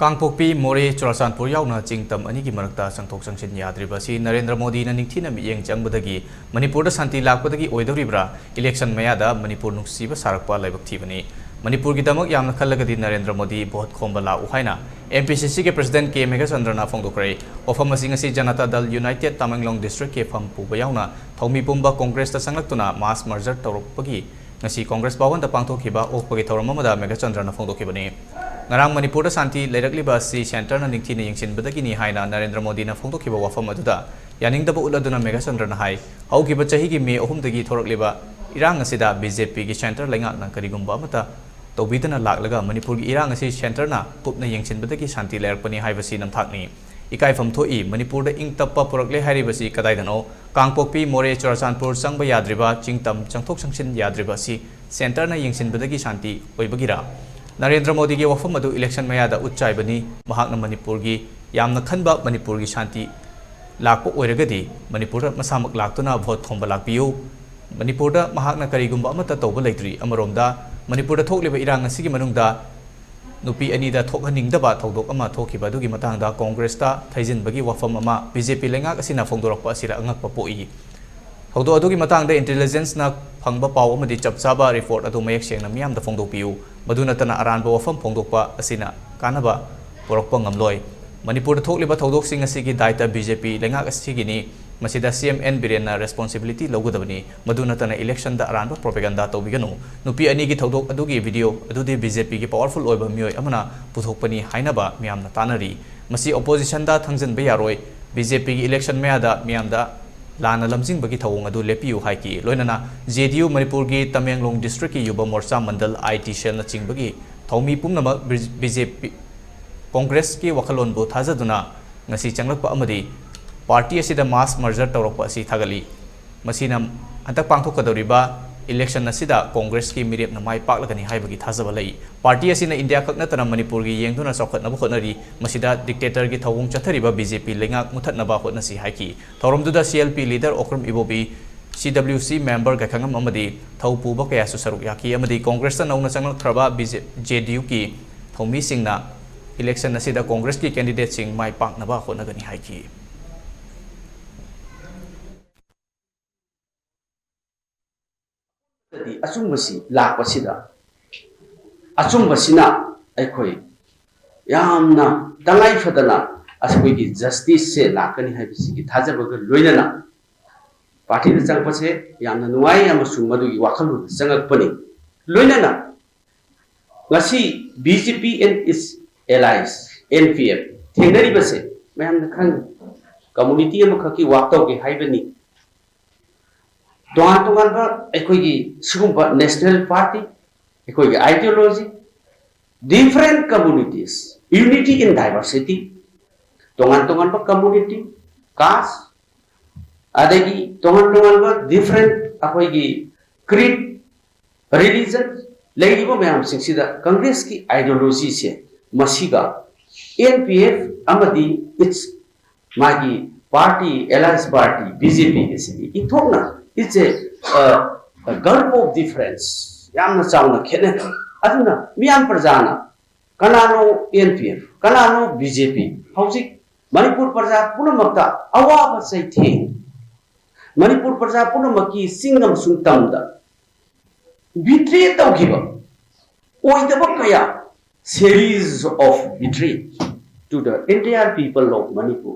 कांगपोकपी मोरे चुराचानपुर यावना चिंगतम अनिगी मरक्ता संथोक संगसिन याद्रिबसी नरेंद्र मोदी न निंगथिना मियेंग चंगबदगी मणिपुर शांति लापदगी ओइदोरिब्रा इलेक्शन मयादा मणिपुर नुक्सीब सारकपा लाइबक्थिबनी मणिपुर की दमक यामना खल्लगदी नरेंद्र मोदी बहुत खोंबा लाउ हाइना एमपीसीसी के प्रेसिडेंट के मेघचंद्रना फोंदोक्रे ओफम असिंगसी जनता दल यूनाइटेड तमेंगलोंग डिस्ट्रिक्ट के फम पुबा यावना थौमी पुंबा कांग्रेस ता संगलक्तुना मास मर्जर तौरपगी ngasi कांग्रेस पावन दा पांगथोखिबा ओकपगी थौरम अमदा मेघचंद्रना फोंदोखिबनी ngarang manipur da santi leirakliba si center na ningthina yengsinbadagi ni haina narendra modi na phongtokhiba wafam aduda yaningdaba uladuna megachandra na hai haukiba chahi gi me ahum dagi thorakliba irang asida bjp gi center laingak na karigumba amata tobidana laklaga manipur gi irang asi center na pupna yengsinbadagi santi leirakpani haibasi namthakni ikai pham thoi manipur da ingtappa purakle hairibasi kadaidano kangpokpi more churachanpur changba yadriba chingtam changthok changsin yadriba si center na yengsinbadagi santi oibagira Narendra Modi के वफम अदु election मयादा उच्चाइबनी महाकना Manipur की यामना खनबा मणिपुर की शांति लाकपो ओइरगदी Manipur मसामक लाक्तुना vote खोंबा लाकपियु Manipur महाकना करिगुंबा अमता तौबा लेत्रि अमरोमदा मणिपुर थोकलिबा इरांग असिगी मनुंगदा नुपी अनीदा थोकहनिंगदबा थौदोक अमा थोकिबा दुगी मतंगदा कांग्रेस ता थैजिनबगी वफम अमा BJP लेंगाक असिना फोंदोरकपा असिरा अंगकपा पोई हौदो अदुगी मतंगदा intelligence ना फंगबा पाव अमदि चपचाबा रिपोर्ट अदु मयक सेंगना मियामदा फोंदोकपियु मधुनतना अरानबा वफम फोंदोकपा असिना कानबा पोरकपा ngamloi मणिपुर थोकलिबा थौदोकसिंग असिगी दायित्व बीजेपी लेंगाक असिगिनी मसिदा सीएमएन बिरेन रेस्पॉन्सिबिलिटी लौगदबनी मधुनतना इलेक्शन दा अरानबा प्रोपेगेंडा तौबिगनु नुपी अनिगी थौदोक अदुगी वीडियो अदुदि बीजेपी की पावरफुल ओइबा मियोय अमना पुथोकपनी हाइनबा मियामना तानरी मसि ऑपोजिशन दा थंगजन बे यारोय बीजेपी की इलेक्शन मेयादा मियामदा लाना लमजिंग बगी थवंग अदु लेपियु हाइकी लोइनना जेडीयू मणिपुर की तमेंगलोंग डिस्ट्रिक्ट की युवा मोर्चा मंडल आईटी सेल न चिंगबगी थौमी पुंगनम बीजेपी कांग्रेस की वखलोनबु थाजदुना ngasi changlakpa amadi party asida mass merger tawrakpa asi thagali masina antak pangthokadoriba election asida congress ki mirep na mai paklagani haibagi thajaba lei party asina india kakna tana manipur gi yengduna sokhatna khonari masida dictator gi thawung chathariba bjp lengak muthatna ba hotnasi haiki thoromduda clp leader okrum ibobi CWC member ga khangam amadi thaupu ba kaya su saruk yaki amadi congress ta nauna changlak thraba JDU ki thomi singna election asida congress ki candidate sing mai pakna ba khonagani haiki अचुंबसी लापसीदा अचुंबसीना अखोई यामना तंगाई Fadna असकोई justice से लाकनी हाइबसी की थाजबग लोइनना party द चंगपसे यामना नुवाई अमसुंग मदुगी वाखलु चंगकपनी लोइनना ngasi BJP and its allies NPF थेंगनरी बसे मैम खंग कम्युनिटी अमखकी वाक्तौ के हाइबनी तोहान तोहान बा एकोगी सिगुंबा नेशनल पार्टी एकोगी ideology different communities unity in diversity तोहान तोहान बा कम्युनिटी कास्ट अदेगी तोहान तोहान बा डिफरेंट एकोगी क्रीड रिलीजन लेगिबो मैम सिंगसिदा कांग्रेस की आइडियोलॉजी से मसीगा NPF amadi its magi party alliance party BJP isini ithokna it's a gulf of difference yamna chawna khene aduna miyam parjana kanano NPF kanano BJP hauji manipur parja punamakta awaba saithe manipur parja punamaki singam sungtamda betray tawgiba oidaba kaya series of betray to the entire people of Manipur.